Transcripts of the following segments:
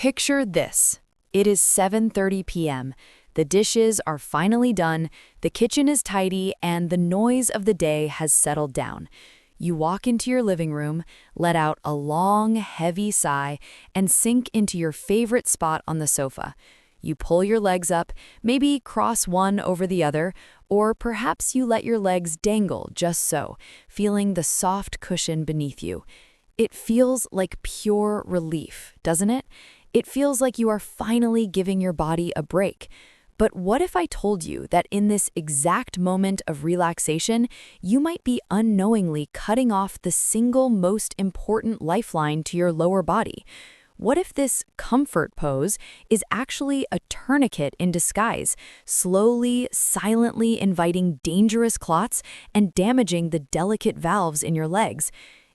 Picture this. It is 7:30 p.m. The dishes are finally done, the kitchen is tidy, and the noise of the day has settled down. You walk into your living room, let out a long, heavy sigh, and sink into your favorite spot on the sofa. You pull your legs up, maybe cross one over the other, or perhaps you let your legs dangle just so, feeling the soft cushion beneath you. It feels like pure relief, doesn't it? It feels like you are finally giving your body a break. But what if I told you that in this exact moment of relaxation, you might be unknowingly cutting off the single most important lifeline to your lower body? What if this comfort pose is actually a tourniquet in disguise, slowly, silently inviting dangerous clots and damaging the delicate valves in your legs?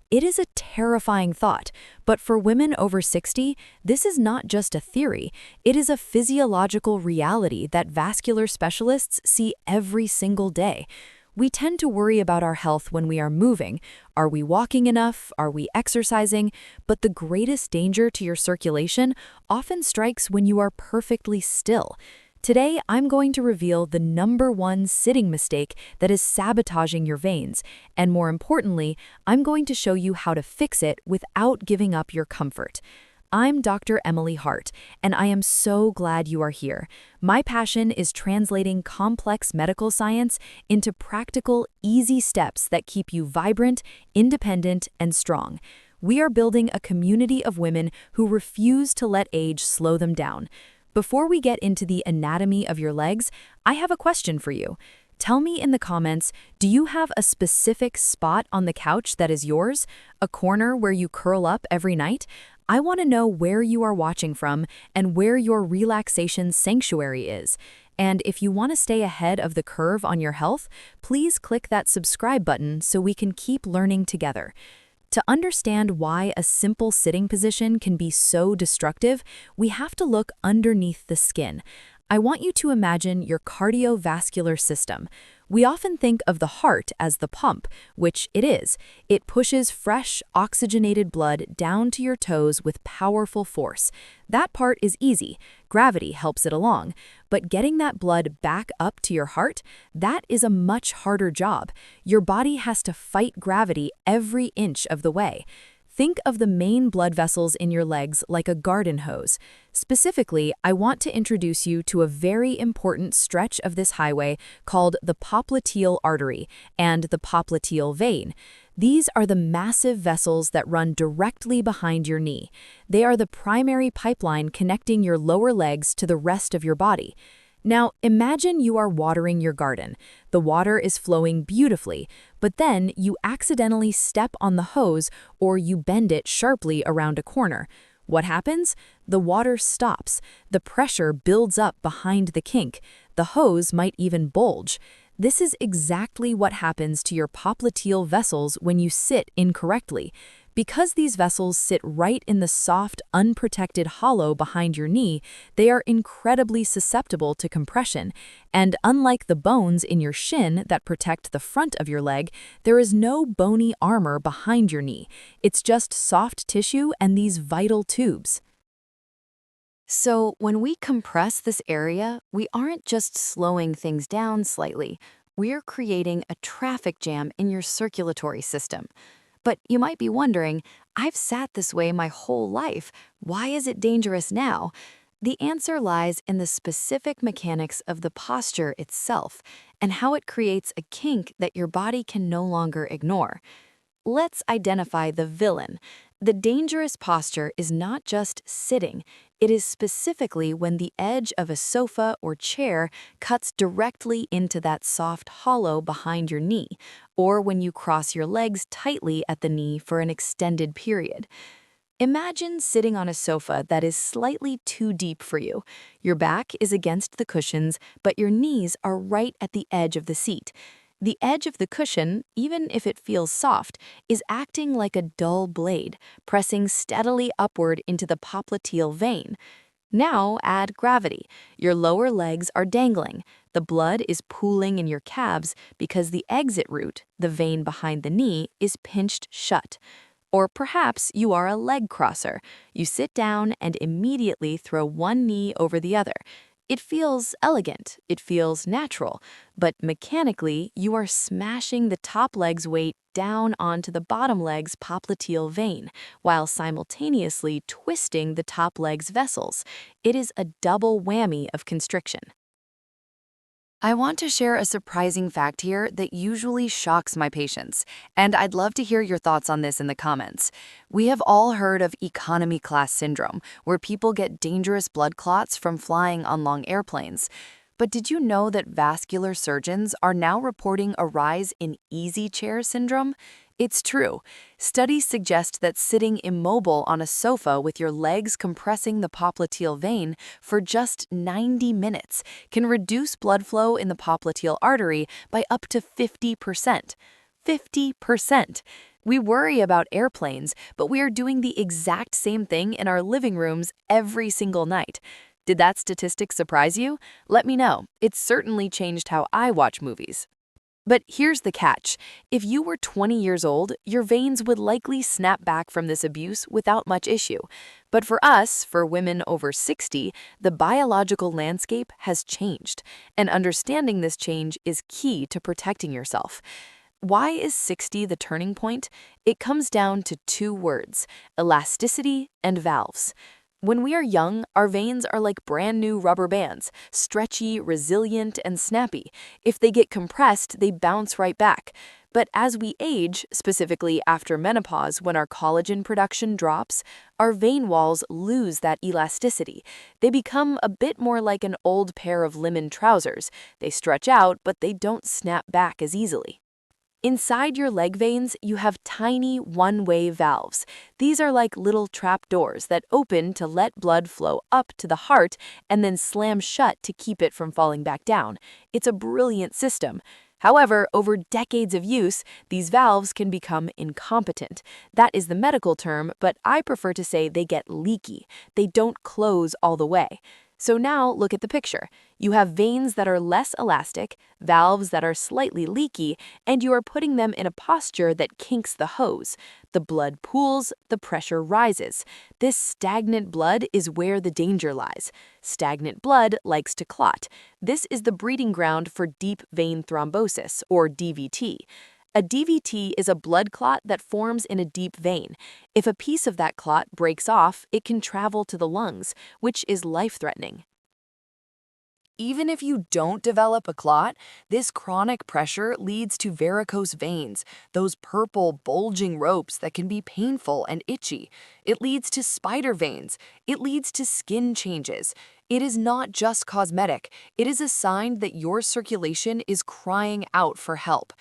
It is a terrifying thought, but for women over 60, this is not just a theory. It is a physiological reality that vascular specialists see every single day. We tend to worry about our health when we are moving. Are we walking enough? Are we exercising? But the greatest danger to your circulation often strikes when you are perfectly still. Today, I'm going to reveal the #1 sitting mistake that is sabotaging your veins, and more importantly, I'm going to show you how to fix it without giving up your comfort. I'm Dr. Emily Hart, and I am so glad you are here. My passion is translating complex medical science into practical, easy steps that keep you vibrant, independent, and strong. We are building a community of women who refuse to let age slow them down. Before we get into the anatomy of your legs, I have a question for you. Tell me in the comments, do you have a specific spot on the couch that is yours? A corner where you curl up every night? I want to know where you are watching from and where your relaxation sanctuary is. And if you want to stay ahead of the curve on your health, please click that subscribe button so we can keep learning together. To understand why a simple sitting position can be so destructive, we have to look underneath the skin. I want you to imagine your cardiovascular system. We often think of the heart as the pump, which it is. It pushes fresh, oxygenated blood down to your toes with powerful force. That part is easy. Gravity helps it along. But getting that blood back up to your heart, that is a much harder job. Your body has to fight gravity every inch of the way. Think of the main blood vessels in your legs like a garden hose. Specifically, I want to introduce you to a very important stretch of this highway called the popliteal artery and the popliteal vein. These are the massive vessels that run directly behind your knee. They are the primary pipeline connecting your lower legs to the rest of your body. Now, imagine you are watering your garden. The water is flowing beautifully, but then you accidentally step on the hose or you bend it sharply around a corner. What happens? The water stops. The pressure builds up behind the kink. The hose might even bulge. This is exactly what happens to your popliteal vessels when you sit incorrectly. Because these vessels sit right in the soft, unprotected hollow behind your knee, they are incredibly susceptible to compression. And unlike the bones in your shin that protect the front of your leg, there is no bony armor behind your knee. It's just soft tissue and these vital tubes. So when we compress this area, we aren't just slowing things down slightly. We're creating a traffic jam in your circulatory system. But you might be wondering, I've sat this way my whole life. Why is it dangerous now? The answer lies in the specific mechanics of the posture itself and how it creates a kink that your body can no longer ignore. Let's identify the villain. The dangerous posture is not just sitting. It is specifically when the edge of a sofa or chair cuts directly into that soft hollow behind your knee, or when you cross your legs tightly at the knee for an extended period. Imagine sitting on a sofa that is slightly too deep for you. Your back is against the cushions, but your knees are right at the edge of the seat. The edge of the cushion, even if it feels soft, is acting like a dull blade, pressing steadily upward into the popliteal vein. Now add gravity. Your lower legs are dangling. The blood is pooling in your calves because the exit route, the vein behind the knee, is pinched shut. Or perhaps you are a leg crosser. You sit down and immediately throw one knee over the other. It feels elegant, it feels natural, but mechanically, you are smashing the top leg's weight down onto the bottom leg's popliteal vein, while simultaneously twisting the top leg's vessels. It is a double whammy of constriction. I want to share a surprising fact here that usually shocks my patients, and I'd love to hear your thoughts on this in the comments. We have all heard of economy class syndrome, where people get dangerous blood clots from flying on long airplanes. But did you know that vascular surgeons are now reporting a rise in easy chair syndrome? It's true. Studies suggest that sitting immobile on a sofa with your legs compressing the popliteal vein for just 90 minutes can reduce blood flow in the popliteal artery by up to 50%. 50%. We worry about airplanes, but we are doing the exact same thing in our living rooms every single night. Did that statistic surprise you? Let me know. It's certainly changed how I watch movies. But here's the catch. If you were 20 years old, your veins would likely snap back from this abuse without much issue. But for us, for women over 60, the biological landscape has changed, and understanding this change is key to protecting yourself. Why is 60 the turning point? It comes down to two words: elasticity and valves. When we are young, our veins are like brand new rubber bands, stretchy, resilient, and snappy. If they get compressed, they bounce right back. But as we age, specifically after menopause when our collagen production drops, our vein walls lose that elasticity. They become a bit more like an old pair of linen trousers. They stretch out, but they don't snap back as easily. Inside your leg veins, you have tiny one-way valves. These are like little trap doors that open to let blood flow up to the heart and then slam shut to keep it from falling back down. It's a brilliant system. However, over decades of use, these valves can become incompetent. That is the medical term, but I prefer to say they get leaky. They don't close all the way. So now look at the picture. You have veins that are less elastic, valves that are slightly leaky, and you are putting them in a posture that kinks the hose. The blood pools, the pressure rises. This stagnant blood is where the danger lies. Stagnant blood likes to clot. This is the breeding ground for deep vein thrombosis, or DVT. A DVT is a blood clot that forms in a deep vein. If a piece of that clot breaks off, it can travel to the lungs, which is life-threatening. Even if you don't develop a clot, this chronic pressure leads to varicose veins, those purple, bulging ropes that can be painful and itchy. It leads to spider veins. It leads to skin changes. It is not just cosmetic. It is a sign that your circulation is crying out for help.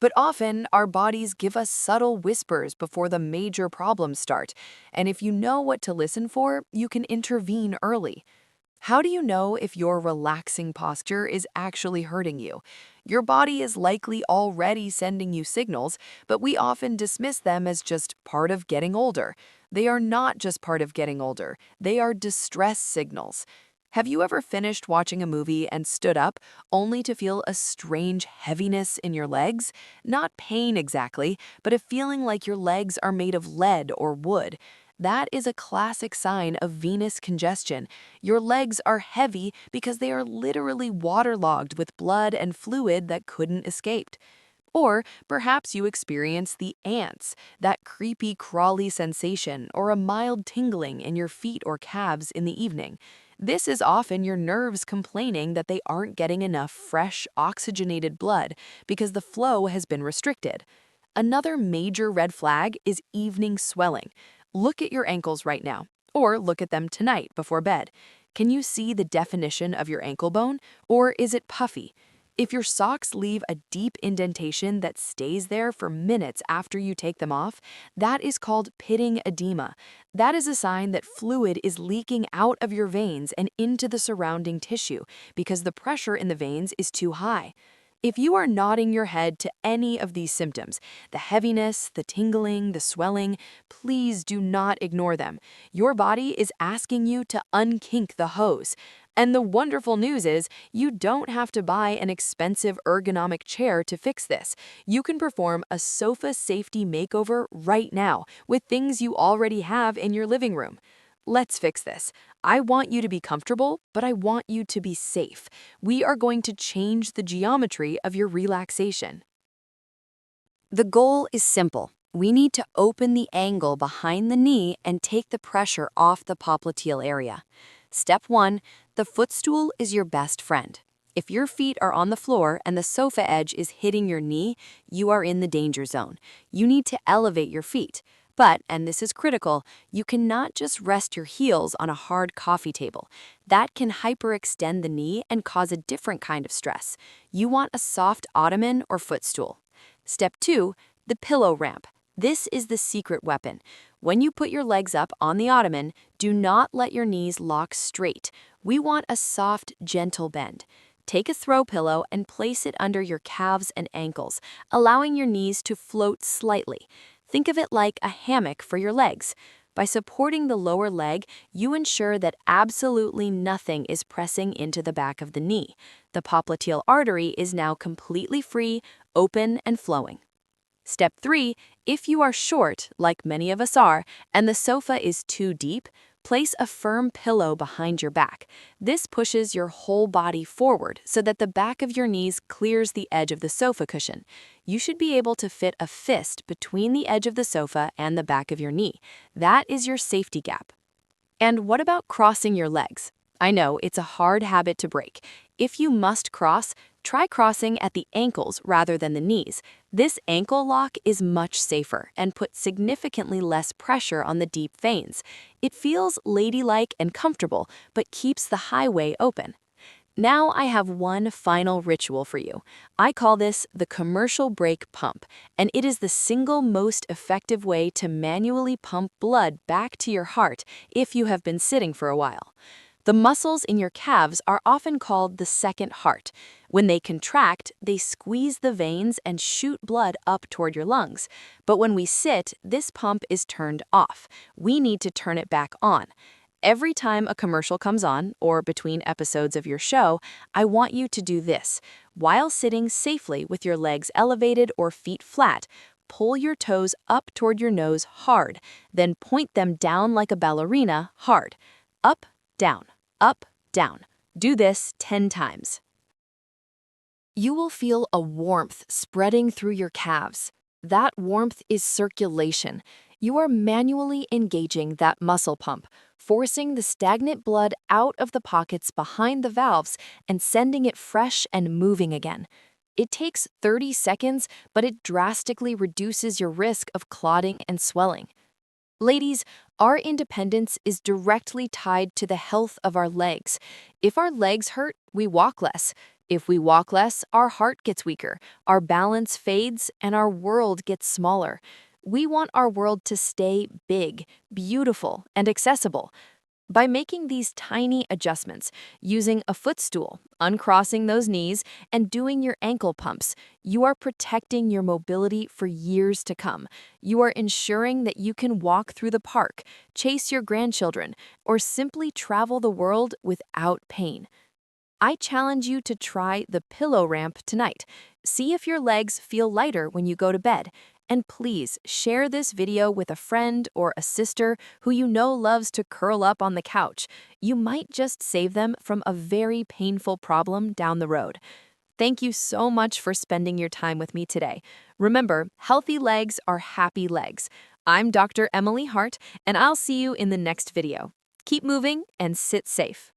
But often, our bodies give us subtle whispers before the major problems start, and if you know what to listen for, you can intervene early. How do you know if your relaxing posture is actually hurting you? Your body is likely already sending you signals, but we often dismiss them as just part of getting older. They are not just part of getting older, they are distress signals. Have you ever finished watching a movie and stood up only to feel a strange heaviness in your legs? Not pain exactly, but a feeling like your legs are made of lead or wood. That is a classic sign of venous congestion. Your legs are heavy because they are literally waterlogged with blood and fluid that couldn't escape. Or perhaps you experience the ants, that creepy, crawly sensation, or a mild tingling in your feet or calves in the evening. This is often your nerves complaining that they aren't getting enough fresh, oxygenated blood because the flow has been restricted. Another major red flag is evening swelling. Look at your ankles right now, or look at them tonight before bed. Can you see the definition of your ankle bone, or is it puffy? If your socks leave a deep indentation that stays there for minutes after you take them off, that is called pitting edema. That is a sign that fluid is leaking out of your veins and into the surrounding tissue because the pressure in the veins is too high. If you are nodding your head to any of these symptoms, the heaviness, the tingling, the swelling, please do not ignore them. Your body is asking you to unkink the hose. And the wonderful news is, you don't have to buy an expensive ergonomic chair to fix this. You can perform a sofa safety makeover right now with things you already have in your living room. Let's fix this. I want you to be comfortable, but I want you to be safe. We are going to change the geometry of your relaxation. The goal is simple. We need to open the angle behind the knee and take the pressure off the popliteal area. Step 1, the footstool is your best friend. If your feet are on the floor and the sofa edge is hitting your knee, you are in the danger zone. You need to elevate your feet. But, and this is critical, you cannot just rest your heels on a hard coffee table. That can hyperextend the knee and cause a different kind of stress. You want a soft ottoman or footstool. Step 2, the pillow ramp. This is the secret weapon. When you put your legs up on the ottoman, do not let your knees lock straight. We want a soft, gentle bend. Take a throw pillow and place it under your calves and ankles, allowing your knees to float slightly. Think of it like a hammock for your legs. By supporting the lower leg, you ensure that absolutely nothing is pressing into the back of the knee. The popliteal artery is now completely free, open, and flowing. Step 3, if you are short, like many of us are, and the sofa is too deep, place a firm pillow behind your back. This pushes your whole body forward so that the back of your knees clears the edge of the sofa cushion. You should be able to fit a fist between the edge of the sofa and the back of your knee. That is your safety gap. And what about crossing your legs? I know it's a hard habit to break. If you must cross, try crossing at the ankles rather than the knees. This ankle lock is much safer and puts significantly less pressure on the deep veins. It feels ladylike and comfortable, but keeps the highway open. Now I have one final ritual for you. I call this the commercial break pump, and it is the single most effective way to manually pump blood back to your heart if you have been sitting for a while. The muscles in your calves are often called the second heart. When they contract, they squeeze the veins and shoot blood up toward your lungs. But when we sit, this pump is turned off. We need to turn it back on. Every time a commercial comes on, or between episodes of your show, I want you to do this. While sitting safely with your legs elevated or feet flat, pull your toes up toward your nose hard, then point them down like a ballerina hard. Up, down, up, down. Do this 10 times. You will feel a warmth spreading through your calves. That warmth is circulation. You are manually engaging that muscle pump, forcing the stagnant blood out of the pockets behind the valves and sending it fresh and moving again. It takes 30 seconds, but it drastically reduces your risk of clotting and swelling. Ladies, our independence is directly tied to the health of our legs. If our legs hurt, we walk less. If we walk less, our heart gets weaker, our balance fades, and our world gets smaller. We want our world to stay big, beautiful, and accessible. By making these tiny adjustments, using a footstool, uncrossing those knees, and doing your ankle pumps, you are protecting your mobility for years to come. You are ensuring that you can walk through the park, chase your grandchildren, or simply travel the world without pain. I challenge you to try the pillow ramp tonight. See if your legs feel lighter when you go to bed. And please share this video with a friend or a sister who you know loves to curl up on the couch. You might just save them from a very painful problem down the road. Thank you so much for spending your time with me today. Remember, healthy legs are happy legs. I'm Dr. Emily Hart, and I'll see you in the next video. Keep moving and sit safe.